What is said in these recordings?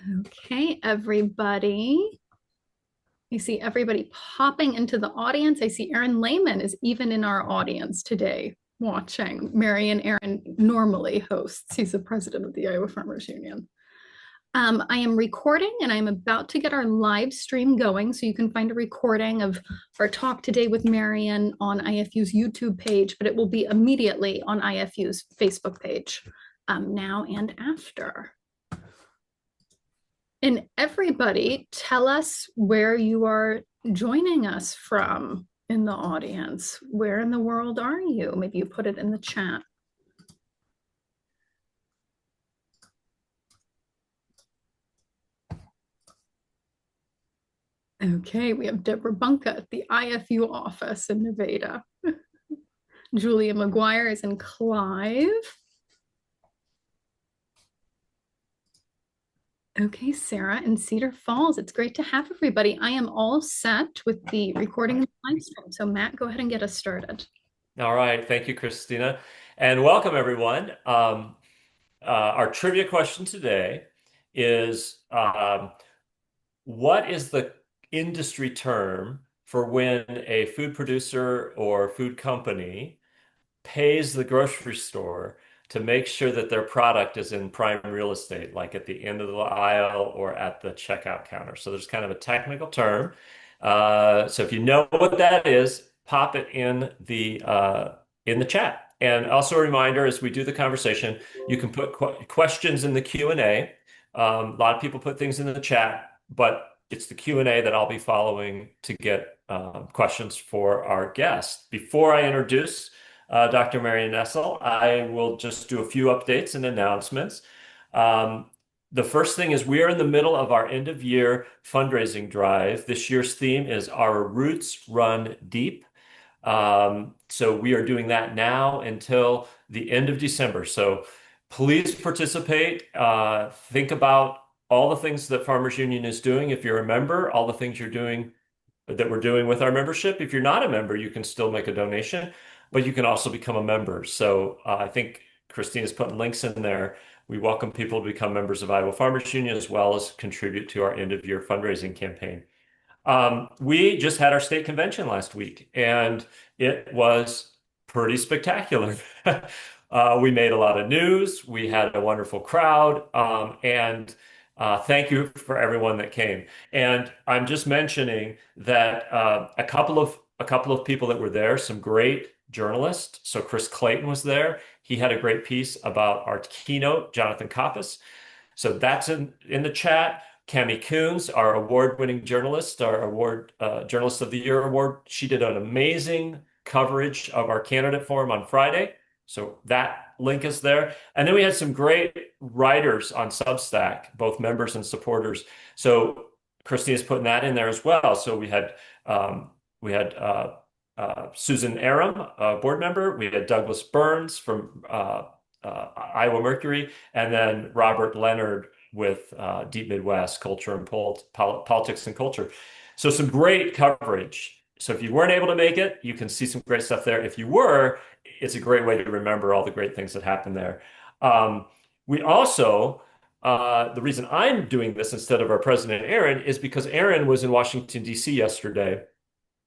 Okay, everybody. I see everybody popping into the audience. I see Aaron Lehman is even in our audience today watching. Marion Aaron normally hosts. He's the president of the Iowa Farmers Union. I am recording and I'm about to get our live stream going. So you can find a recording of our talk today with Marion on IFU's YouTube page, but it will be immediately on IFU's Facebook page now and after. And everybody, tell us where you are joining us from in the audience. Where in the world are you? Maybe you put it in the chat. Okay, we have Deborah Bunka at the IFU office in Nevada. Julia McGuire is in Clive. Okay, Sarah in Cedar Falls. It's great to have everybody. I am all set with the recording and live stream. So Matt, go ahead and get us started. All right, thank you, Christina, and welcome everyone. Our trivia question today is what is the industry term for when a food producer or food company pays the grocery store to make sure that their product is in prime real estate, like at the end of the aisle or at the checkout counter? So there's kind of a technical term. So if you know what that is, pop it in the chat. And also a reminder, as we do the conversation, you can put questions in the Q&A. A lot of people put things in the chat, but it's the Q&A that I'll be following to get questions for our guests. Before I introduce Dr. Marion Nestle, I will just do a few updates and announcements. The first thing is we are in the middle of our end of year fundraising drive. This year's theme is Our Roots Run Deep. So we are doing that now until the end of December. So please participate. Think about all the things that Farmers Union is doing. If you're a member, all the things you're doing that we're doing with our membership. If you're not a member, you can still make a donation, but you can also become a member. So I think Christina's putting links in there. We welcome people to become members of Iowa Farmers Union as well as contribute to our end of year fundraising campaign. We just had our state convention last week, and it was pretty spectacular. We made a lot of news. We had a wonderful crowd, and thank you for everyone that came. And I'm just mentioning that a couple of people that were there, some great journalists. So Chris Clayton was there. He had a great piece about our keynote, Jonathan Kappas. So that's in the chat. Cami Coons, our award-winning journalist, our award Journalist of the Year award, she did an amazing coverage of our candidate forum on Friday. So that link is there. And then we had some great writers on Substack, both members and supporters. So Christina's putting that in there as well. So we had Susan Aram, a board member. We had Douglas Burns from Iowa Mercury, and then Robert Leonard with Deep Midwest Culture and Politics and Culture. So some great coverage. So if you weren't able to make it, you can see some great stuff there. If you were, it's a great way to remember all the great things that happened there. We also, the reason I'm doing this instead of our president, Aaron, is because Aaron was in Washington, D.C. yesterday.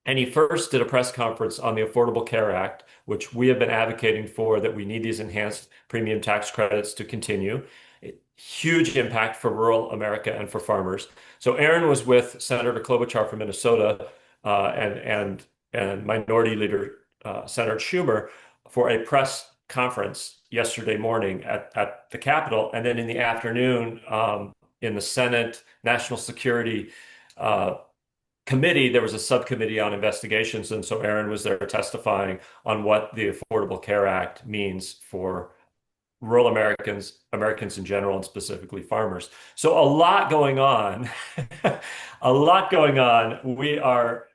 And he first did a press conference on the Affordable Care Act, which we have been advocating for, that we need these enhanced premium tax credits to continue. Huge impact for rural America and for farmers. So Aaron was with Senator Klobuchar from Minnesota and Minority Leader Senator Schumer for a press conference yesterday morning at the Capitol. And then in the afternoon, in the Senate National Security Committee, there was a subcommittee on investigations. And so Aaron was there testifying on what the Affordable Care Act means for rural Americans in general, and specifically farmers. So a lot going on, a lot going on. We are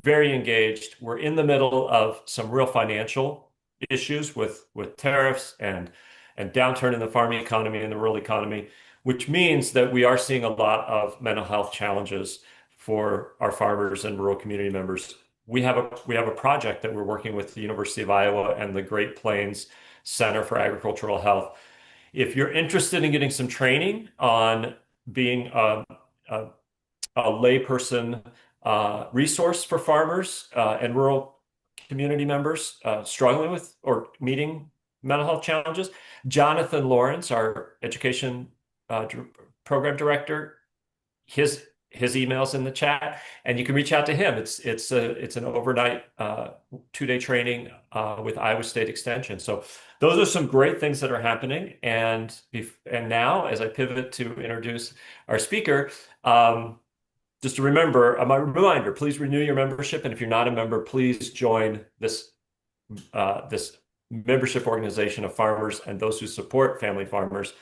very engaged. We're in the middle of some real financial issues with tariffs and downturn in the farming economy and the rural economy, which means that we are seeing a lot of mental health challenges for our farmers and rural community members. We have a project that we're working with the University of Iowa and the Great Plains Center for Agricultural Health. If you're interested in getting some training on being a, a layperson resource for farmers and rural community members struggling with or meeting mental health challenges. Jonathan Lawrence, our education program director, his email's in the chat, and you can reach out to him. It's an overnight 2-day training with Iowa State Extension. So those are some great things that are happening. And now, as I pivot to introduce our speaker, just a reminder, please renew your membership. And if you're not a member, please join this membership organization of farmers and those who support family farmers.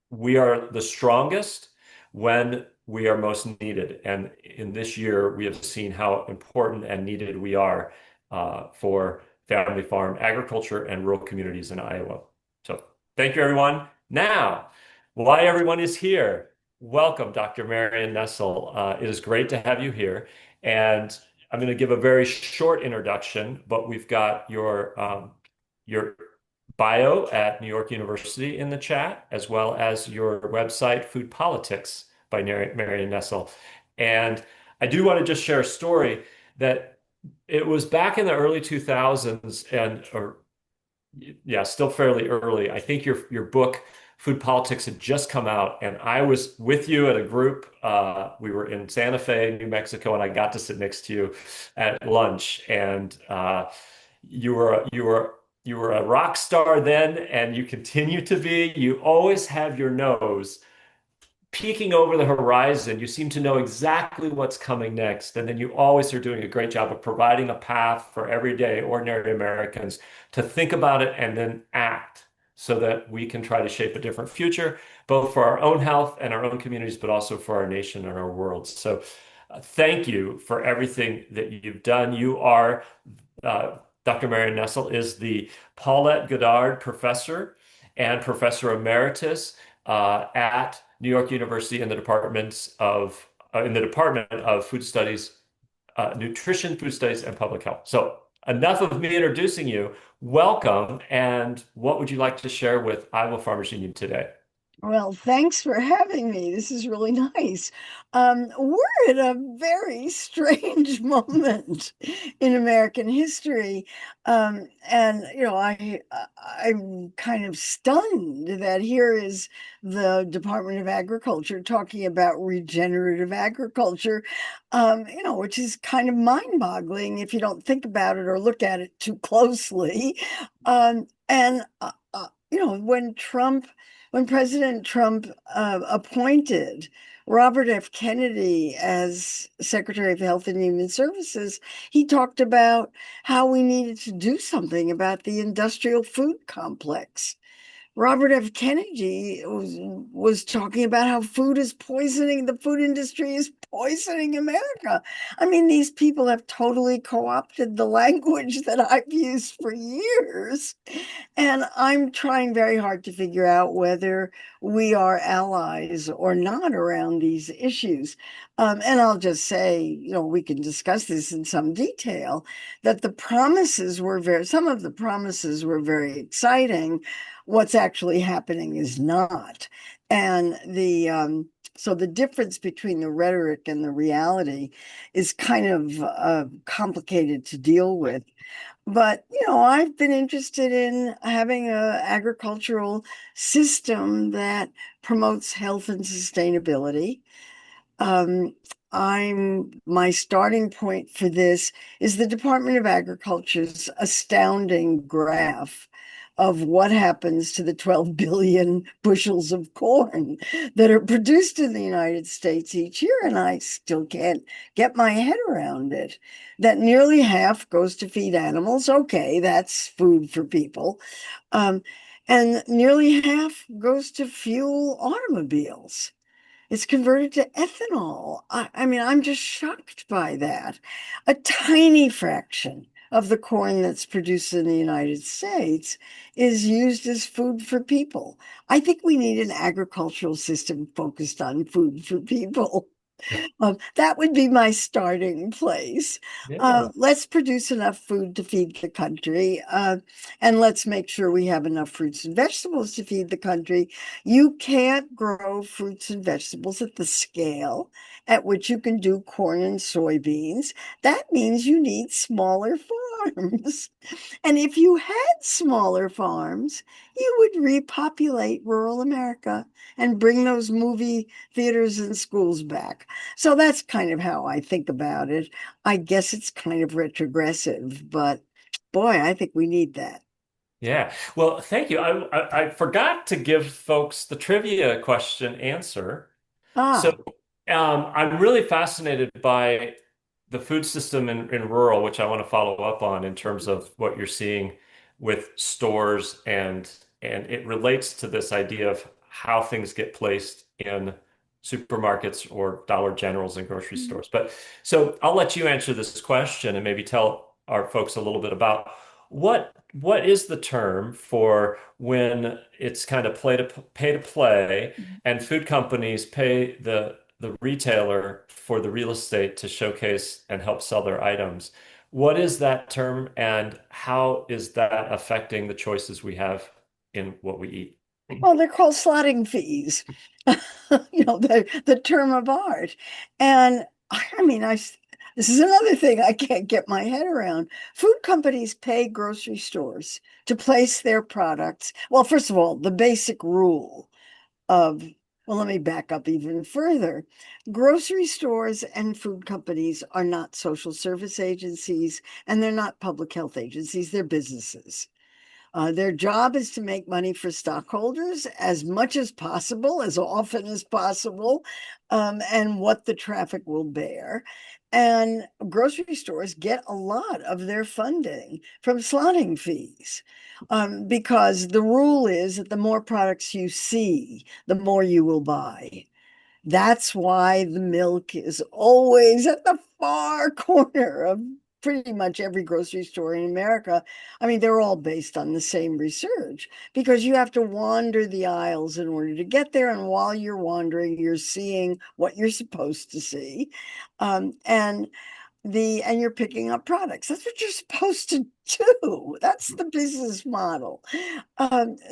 We are the strongest when we are most needed. And in this year, we have seen how important and needed we are for family farm agriculture and rural communities in Iowa. So thank you, everyone. Now, why everyone is here. Welcome, Dr. Marion Nestle. It is great to have you here. And I'm going to give a very short introduction, but we've got your bio at New York University in the chat, as well as your website, Food Politics by Marion Nestle. And I do want to just share a story that it was back in the early 2000s still fairly early. I think your book, Food Politics, had just come out, and I was with you at a group. We were in Santa Fe, New Mexico, and I got to sit next to you at lunch. And you were a rock star then, and you continue to be. You always have your nose peeking over the horizon. You seem to know exactly what's coming next. And then you always are doing a great job of providing a path for everyday, ordinary Americans to think about it and then act so that we can try to shape a different future, both for our own health and our own communities, but also for our nation and our world. So thank you for everything that you've done. You are, Dr. Marion Nestle is the Paulette Goddard Professor and Professor Emeritus at New York University in the Department of Food Studies, Nutrition, Food Studies, and Public Health. So enough of me introducing you. Welcome, and what would you like to share with Iowa Farmers Union today? Well, thanks for having me. This is really nice. We're at a very strange moment in American history. And I'm kind of stunned that here is the Department of Agriculture talking about regenerative agriculture, which is kind of mind-boggling if you don't think about it or look at it too closely. And when President Trump appointed Robert F. Kennedy as Secretary of Health and Human Services, he talked about how we needed to do something about the industrial food complex. Robert F. Kennedy was talking about how the food industry is poisoning America. I mean, these people have totally co-opted the language that I've used for years. And I'm trying very hard to figure out whether we are allies or not around these issues. And I'll just say, we can discuss this in some detail, that some of the promises were very exciting. What's actually happening is not. And so the difference between the rhetoric and the reality is kind of complicated to deal with. But, I've been interested in having an agricultural system that promotes health and sustainability. My starting point for this is the Department of Agriculture's astounding graph of what happens to the 12 billion bushels of corn that are produced in the United States each year. And I still can't get my head around it. That nearly half goes to feed animals. Okay, that's food for people. And nearly half goes to fuel automobiles. It's converted to ethanol. I mean, I'm just shocked by that. A tiny fraction of the corn that's produced in the United States is used as food for people. I think we need an agricultural system focused on food for people. That would be my starting place. Yeah. Let's produce enough food to feed the country, and let's make sure we have enough fruits and vegetables to feed the country. You can't grow fruits and vegetables at the scale at which you can do corn and soybeans. That means you need smaller farms. And if you had smaller farms, you would repopulate rural America and bring those movie theaters and schools back. So that's kind of how I think about it. I guess it's kind of retrogressive, but boy, I think we need that. Yeah. Well, thank you. I forgot to give folks the trivia question answer. So Ah, I'm really fascinated by the food system in rural, which I want to follow up on in terms of what you're seeing with stores and it relates to this idea of how things get placed in supermarkets or Dollar Generals and grocery stores. But so I'll let you answer this question and maybe tell our folks a little bit about what is the term for when it's kind of pay to play and food companies pay the retailer for the real estate to showcase and help sell their items. What is that term and how is that affecting the choices we have in what we eat? well, they're called slotting fees, the term of art. And I mean, this is another thing I can't get my head around. Food companies pay grocery stores to place their products. Well, first of all, the basic rule of, well, let me back up even further. Grocery stores and food companies are not social service agencies and they're not public health agencies, they're businesses. Their job is to make money for stockholders as much as possible, as often as possible, and what the traffic will bear. And grocery stores get a lot of their funding from slotting fees, because the rule is that the more products you see, the more you will buy. That's why the milk is always at the far corner of pretty much every grocery store in America. I mean, they're all based on the same research because you have to wander the aisles in order to get there. And while you're wandering, you're seeing what you're supposed to see. And you're picking up products. That's what you're supposed to do. That's the business model.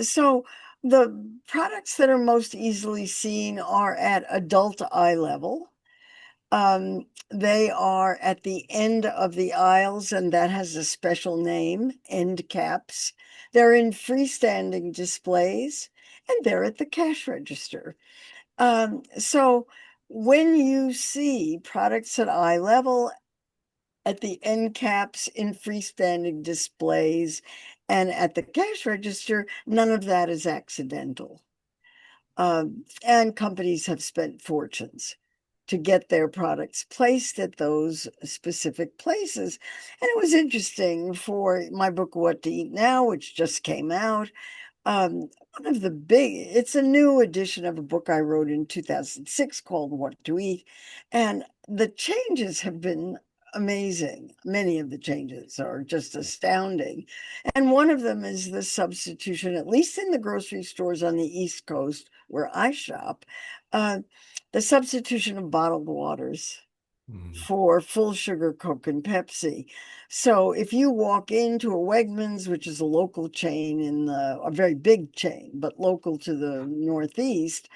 So the products that are most easily seen are at adult eye level. They are at the end of the aisles, and that has a special name, end caps. They're in freestanding displays, and they're at the cash register. So when you see products at eye level, at the end caps, in freestanding displays, and at the cash register, none of that is accidental. And companies have spent fortunes to get their products placed at those specific places. And it was interesting for my book, What to Eat Now, which just came out. One of the it's a new edition of a book I wrote in 2006 called What to Eat. And the changes have been amazing. Many of the changes are just astounding. And one of them is the substitution, at least in the grocery stores on the East Coast where I shop, uh, the substitution of bottled waters Mm. for full sugar Coke and Pepsi. So if you walk into a Wegmans, which is a local chain a very big chain, but local to the Northeast,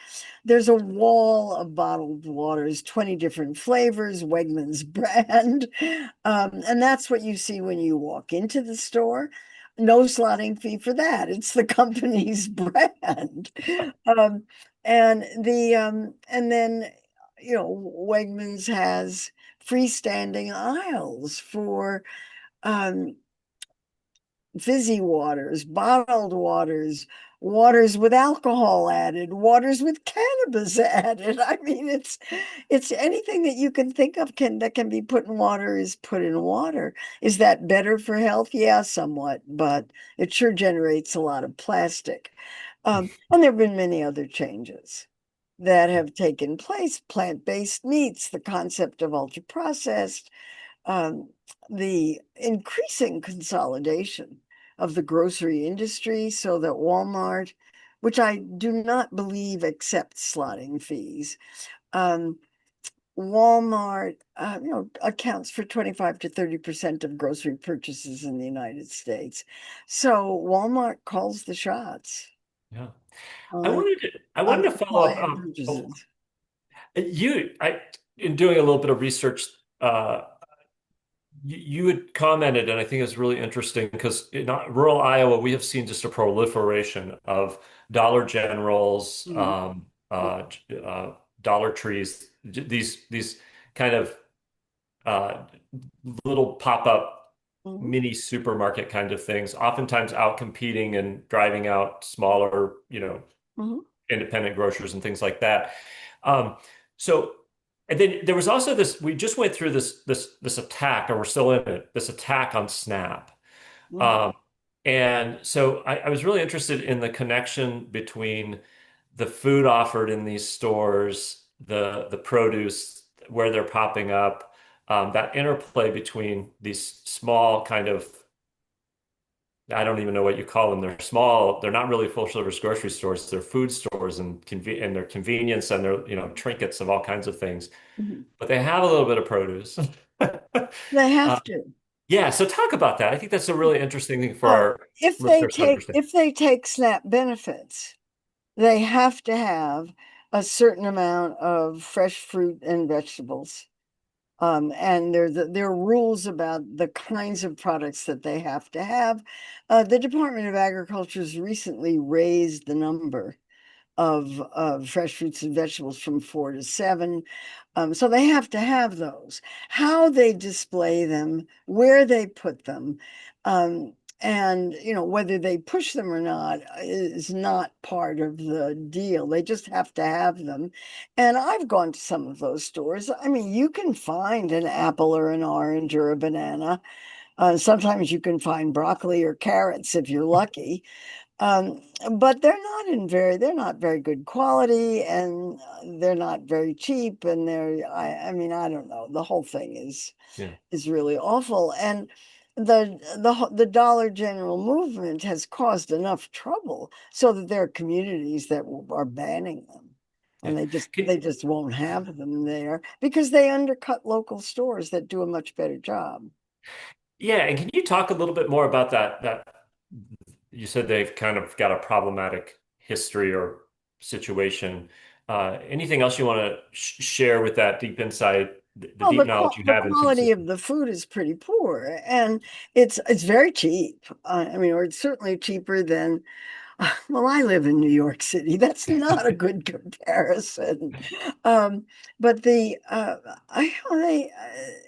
there's a wall of bottled waters, 20 different flavors, Wegmans brand. And that's what you see when you walk into the store. No slotting fee for that. It's the company's brand. Um, and then Wegmans has freestanding aisles for um, fizzy waters, bottled waters, waters with alcohol added, waters with cannabis added. I mean, it's anything that you can think of that can be put in water is put in water. Is that better for health? Yeah, somewhat, but it sure generates a lot of plastic. And there have been many other changes that have taken place, plant-based meats, the concept of ultra-processed, um, the increasing consolidation of the grocery industry so that Walmart, which I do not believe accepts slotting fees, um, Walmart, accounts for 25 to 30% of grocery purchases in the United States. So Walmart calls the shots Yeah. on I wanted to follow supply up. and purchases. In doing a little bit of research, uh, you had commented, and I think it's really interesting because in rural Iowa, we have seen just a proliferation of Dollar Generals, Mhm. Dollar Trees, these kind of uh, little pop-up Mhm. mini supermarket kind of things, oftentimes out competing and driving out smaller, Mhm. independent grocers and things like that. Um, so, and then there was also this. We just went through this attack, or we're still in it. This attack on Snap, Mhm. um, and so I was really interested in the connection between the food offered in these stores, the produce, where they're popping up, that interplay between these small kind of, I don't even know what you call them. They're small. They're not really full service grocery stores. They're food stores and their convenience and their, trinkets of all kinds of things. Mhm. But they have a little bit of produce. They Uh, have to. yeah, so talk about that. I think that's a really interesting thing for Oh, our listeners to understand. if they take SNAP benefits, they have to have a certain amount of fresh fruit and vegetables. And there are rules about the kinds of products that they have to have. The Department of Agriculture has recently raised the number of fresh fruits and vegetables from 4 to 7. So they have to have those. How they display them, where they put them, and whether they push them or not is not part of the deal. They just have to have them. And I've gone to some of those stores. I mean, you can find an apple or an orange or a banana. Sometimes you can find broccoli or carrots if you're lucky. Um, but they're not very good quality, and they're not very cheap, and I mean, I don't know. The whole thing Yeah. is really awful. And the Dollar General movement has caused enough trouble so that there are communities that are banning them. Yeah. And Can, they just won't have them there because they undercut local stores that do a much better job. yeah, and can you talk a little bit more about that you said they've kind of got a problematic history or situation. Anything else you want to share with that deep insight, the Well, deep knowledge you the have into the quality system? of the food is pretty poor, and it's very cheap. I mean, or it's certainly cheaper than. Well, I live in New York City. That's not a good comparison. Um, but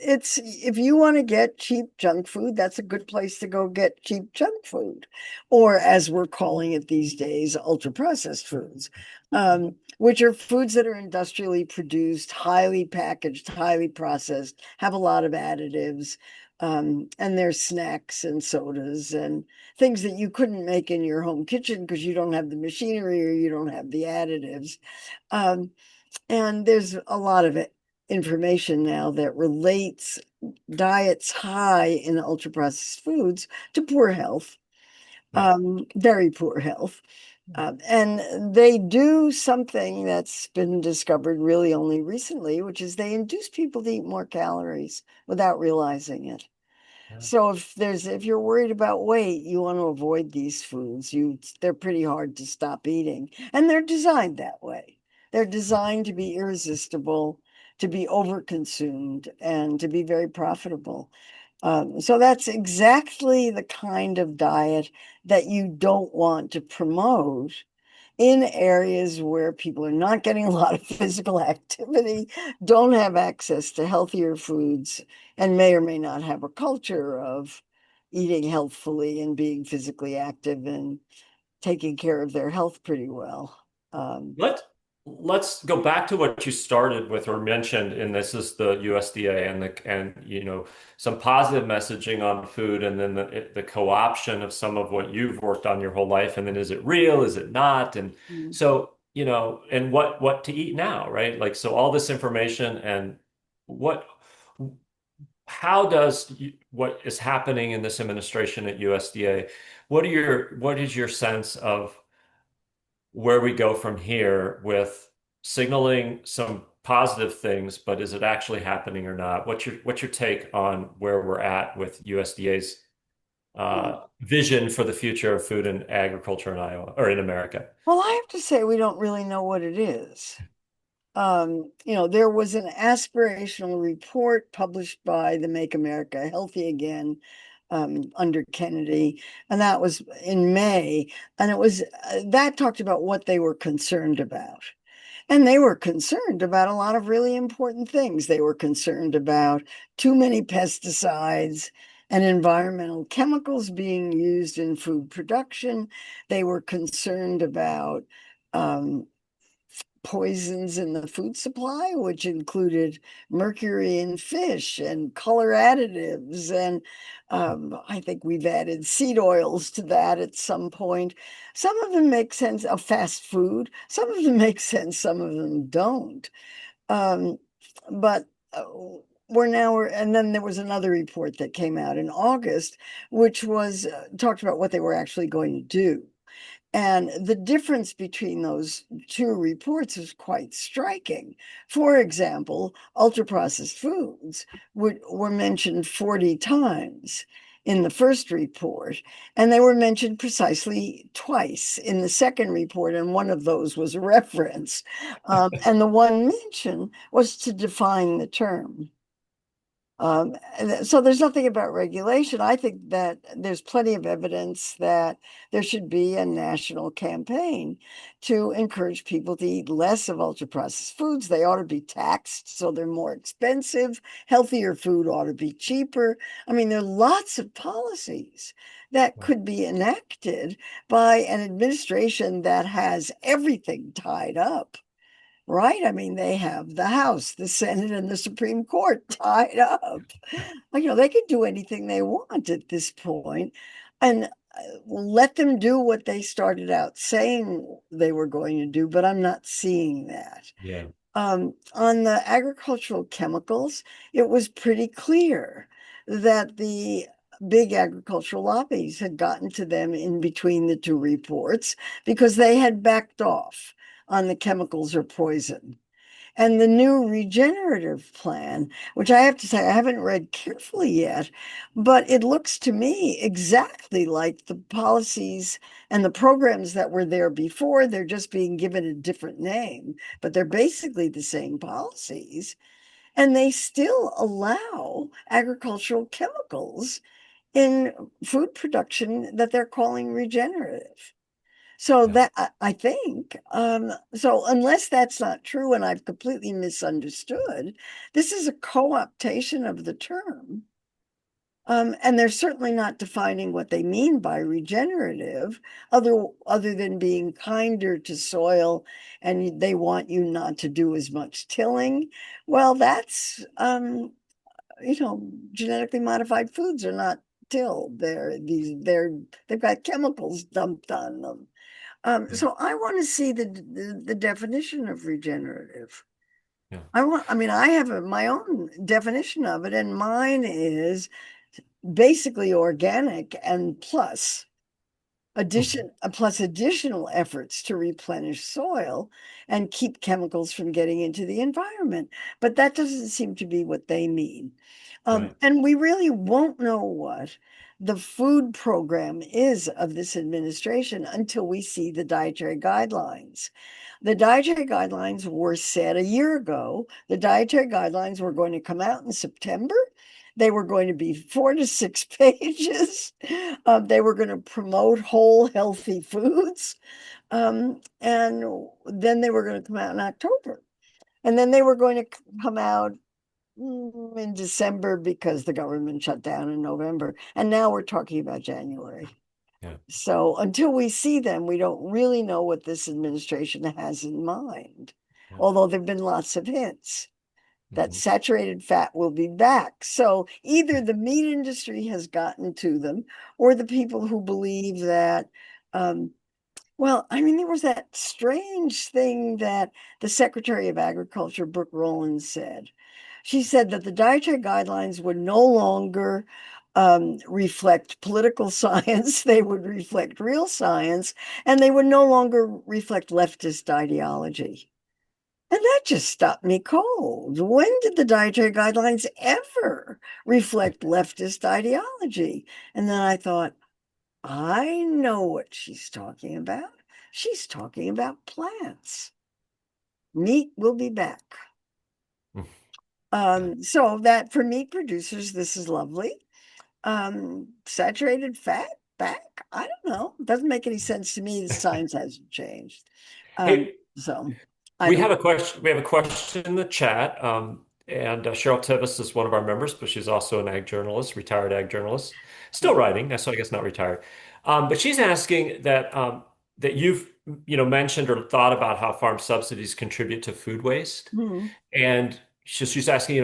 it's if you want to get cheap junk food, that's a good place to go get cheap junk food, or as we're calling it these days, ultra processed foods, which are foods that are industrially produced, highly packaged, highly processed, have a lot of additives, and there's snacks and sodas and things that you couldn't make in your home kitchen because you don't have the machinery or you don't have the additives. Um, and there's a lot of information now that relates diets high in ultra processed foods to poor health, Right. very poor health. And they do something that's been discovered really only recently, which is they induce people to eat more calories without realizing it. Yeah. So if you're worried about weight, you want to avoid these foods. They're pretty hard to stop eating. And they're designed that way. They're designed to be irresistible, to be overconsumed, and to be very profitable. So that's exactly the kind of diet that you don't want to promote in areas where people are not getting a lot of physical activity, don't have access to healthier foods, and may or may not have a culture of eating healthfully and being physically active and taking care of their health pretty well. Um, Let let's go back to what you started with or mentioned, and this is the USDA and some positive messaging on food, and then the co-option of some of what you've worked on your whole life, and then is it real, is it not, and mm, so and what to eat now, right? Like so, all this information and what how does what is happening in this administration at USDA? What is your sense of where we go from here with signaling some positive things, but is it actually happening or not? What's your take on where we're at with USDA's vision for the future of food and agriculture in Iowa or in America? Well, I have to say, we don't really know what it is. There was an aspirational report published by the Make America Healthy Again under Kennedy, and that was in May. And it was that talked about what they were concerned about. And they were concerned about a lot of really important things. They were concerned about too many pesticides and environmental chemicals being used in food production. They were concerned about um, poisons in the food supply, which included mercury in fish and color additives. And I think we've added seed oils to that at some point. Some of them make sense of fast food. Some of them make sense. Some of them don't. Um, but and then there was another report that came out in August, which was talked about what they were actually going to do. And the difference between those two reports is quite striking. For example, ultra-processed foods were mentioned 40 times in the first report, and they were mentioned precisely twice in the second report, and one of those was a reference. And the one mention was to define the term. So there's nothing about regulation. I think that there's plenty of evidence that there should be a national campaign to encourage people to eat less of ultra-processed foods. They ought to be taxed so they're more expensive. Healthier food ought to be cheaper. I mean, there are lots of policies that could be enacted by an administration that has everything tied up. Right? I mean, they have the House, the Senate, and the Supreme Court tied up. They could do anything they want at this point, and let them do what they started out saying they were going to do, but I'm not seeing that. Yeah. On the agricultural chemicals, it was pretty clear that the big agricultural lobbies had gotten to them in between the two reports because they had backed off on the chemicals or poison. And the new regenerative plan, which I have to say I haven't read carefully yet, but it looks to me exactly like the policies and the programs that were there before. They're just being given a different name, but they're basically the same policies. And they still allow agricultural chemicals in food production that they're calling regenerative. So Yeah. that I think, so unless that's not true and I've completely misunderstood, this is a co-optation of the term. And they're certainly not defining what they mean by regenerative, other than being kinder to soil, and they want you not to do as much tilling. Well, that's genetically modified foods are not tilled. They've got chemicals dumped on them. Yeah. So I want to see the definition of regenerative. Yeah. I have my own definition of it, and mine is basically organic and plus additional efforts to replenish soil and keep chemicals from getting into the environment. But that doesn't seem to be what they mean. Right. And we really won't know what the food program is of this administration until we see the dietary guidelines. The dietary guidelines were set a year ago. The dietary guidelines were going to come out in September. They were going to be 4 to 6 pages. They were going to promote whole, healthy foods. And then they were going to come out in October. And then they were going to come out in December because the government shut down in November. And now we're talking about January. Yeah. So until we see them, we don't really know what this administration has in mind. Yeah. Although there have been lots of hints that Mhm. saturated fat will be back. So either the meat industry has gotten to them, or the people who believe that, there was that strange thing that the Secretary of Agriculture, Brooke Rollins, said. She said that the dietary guidelines would no longer reflect political science, they would reflect real science, and they would no longer reflect leftist ideology. And that just stopped me cold. When did the dietary guidelines ever reflect leftist ideology? And then I thought, I know what she's talking about. She's talking about plants. Meat will be back. So that for meat producers, this is lovely. Saturated fat back. I don't know. It doesn't make any sense to me. The science hasn't changed. Hey, So I we don't. have a question. We have a question in the chat, and Cheryl Tivis is one of our members, but she's also an ag journalist, retired ag journalist, still writing. So I guess not retired. But she's asking that you've mentioned or thought about how farm subsidies contribute to food waste, Hmm. and she's asking,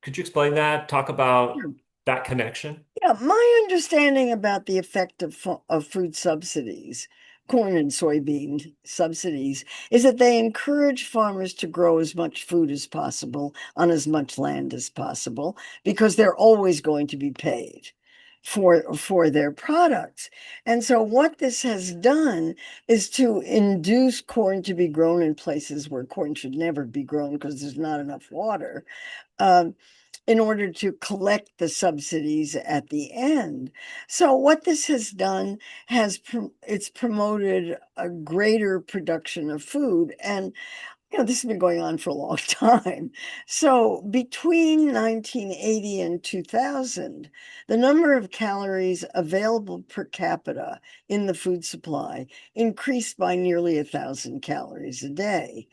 could you explain that? Talk about Sure. that connection. Yeah, my understanding about the effect of food subsidies, corn and soybean subsidies, is that they encourage farmers to grow as much food as possible on as much land as possible because they're always going to be paid for their products. And so what this has done is to induce corn to be grown in places where corn should never be grown because there's not enough water. Um, in order to collect the subsidies at the end. So what this has done it's promoted a greater production of food. And this has been going on for a long time. So between 1980 and 2000, the number of calories available per capita in the food supply increased by nearly 1,000 calories a day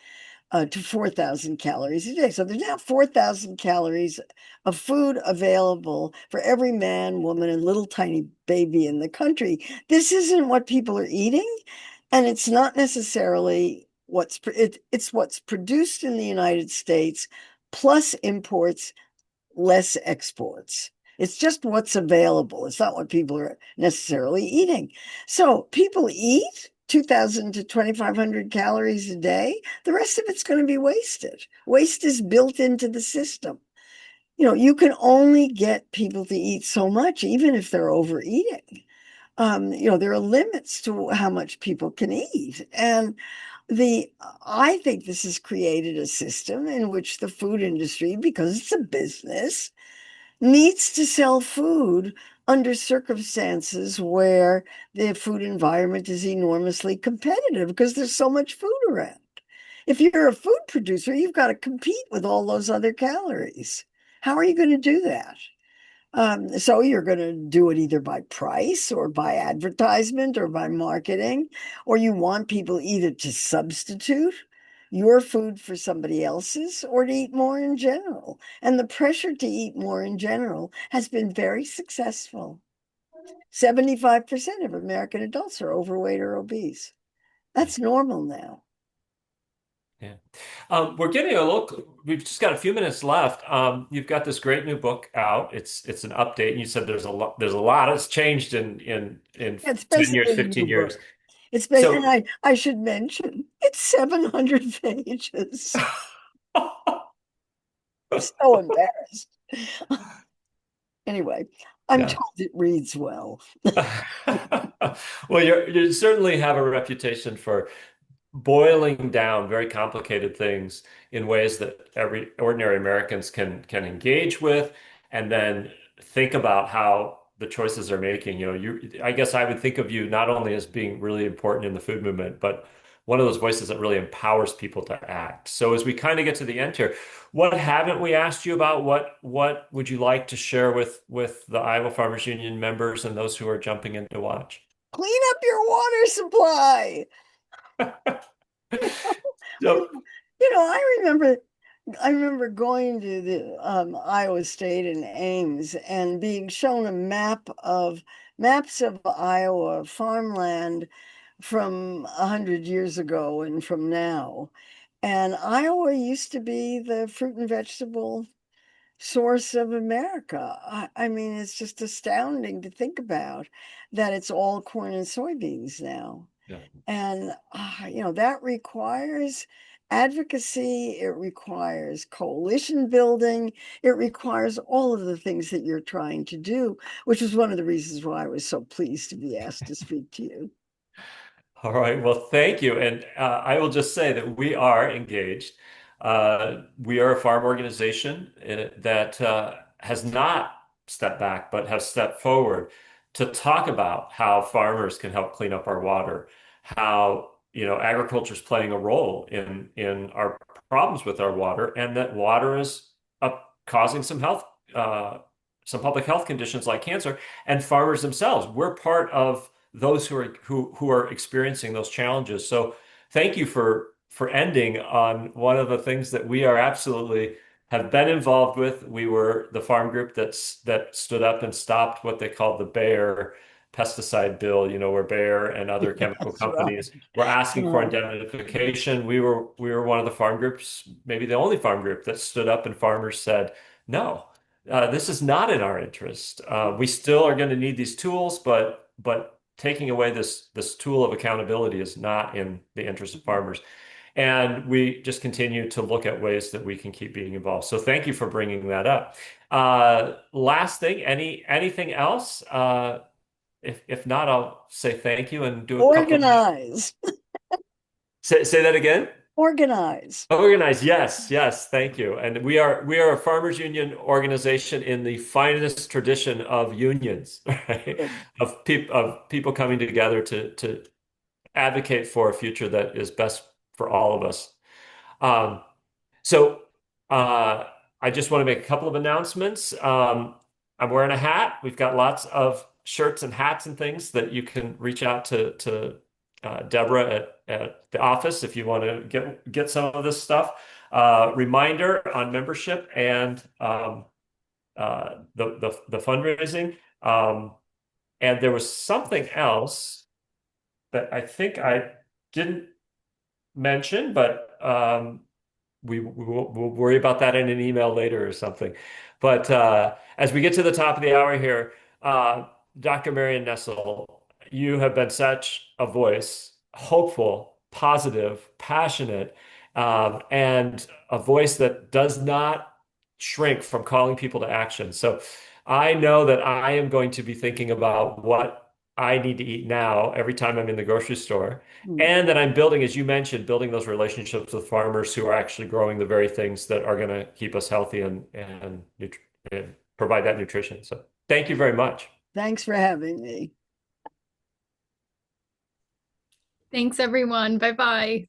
to 4,000 calories a day. So there's now 4,000 calories of food available for every man, woman, and little tiny baby in the country. This isn't what people are eating, and it's not necessarily it's what's produced in the United States plus imports, less exports. It's just what's available. It's not what people are necessarily eating. So people eat 2,000 to 2,500 calories a day. The rest of it's going to be wasted. Waste is built into the system. You can only get people to eat so much, even if they're overeating. There are limits to how much people can eat. And I think this has created a system in which the food industry, because it's a business, needs to sell food under circumstances where the food environment is enormously competitive because there's so much food around. If you're a food producer, you've got to compete with all those other calories. How are you going to do that? So you're going to do it either by price or by advertisement or by marketing, or you want people either to substitute your food for somebody else's or to eat more in general. And the pressure to eat more in general has been very successful. 75% of American adults are overweight or obese. That's normal now. Yeah. We're getting a little, we've just got a few minutes left. You've got this great new book out. It's an update. And you said there's a lot that's changed in It's 10 years, basically a new 15 book. years. And So I should mention it's 700 pages. So embarrassed. Anyway, I'm yeah. told it reads well. Well, you certainly have a reputation for boiling down very complicated things in ways that every ordinary Americans can engage with, and then think about how the choices they're making. I guess I would think of you not only as being really important in the food movement, but one of those voices that really empowers people to act. So as we kind of get to the end here, what haven't we asked you about? What would you like to share with the Iowa Farmers Union members and those who are jumping in to watch? Clean up your water supply. So, I remember going to the Iowa State and Ames and being shown maps of Iowa farmland from 100 years ago and from now. And Iowa used to be the fruit and vegetable source of America. I mean, it's just astounding to think about that it's all corn and soybeans now. yeah. And, that requires advocacy, it requires coalition building, it requires all of the things that you're trying to do, which is one of the reasons why I was so pleased to be asked to speak to you. All right. Well, thank you. And I will just say that we are engaged. We are a farm organization that has not stepped back, but has stepped forward to talk about how farmers can help clean up our water, how, agriculture is playing a role in our problems with our water, and that water is causing some public health conditions like cancer, and farmers themselves. We're part of those who are experiencing those challenges. So thank you for ending on one of the things that we are absolutely have been involved with. We were the farm group that stood up and stopped what they called the Bayer pesticide bill, where Bayer and other chemical That's right. companies were asking for indemnification. We were one of the farm groups, maybe the only farm group that stood up, and farmers said, no, this is not in our interest. We still are going to need these tools, but taking away this tool of accountability is not in the interest of farmers. And we just continue to look at ways that we can keep being involved. So thank you for bringing that up. Last thing, anything else? If not, I'll say thank you and do a couple of. Organize, Say that again. organize. Organized, yes, yes, thank you. And we are a farmers union organization in the finest tradition of unions, right? Good. Of people coming together to advocate for a future that is best for all of us. Um, so I just want to make a couple of announcements. I'm wearing a hat. We've got lots of shirts and hats and things that you can reach out to Deborah at the office if you want to get some of this stuff. Reminder on membership and the fundraising. And there was something else that I think I didn't mention, but we'll worry about that in an email later or something. But as we get to the top of the hour here, Dr. Marion Nestle, you have been such a voice, hopeful, positive, passionate, and a voice that does not shrink from calling people to action. So I know that I am going to be thinking about what I need to eat now every time I'm in the grocery store. Mm. And that I'm building, as you mentioned, building those relationships with farmers who are actually growing the very things that are going to keep us healthy and provide that nutrition. So thank you very much. Thanks for having me. Thanks, everyone. Bye bye.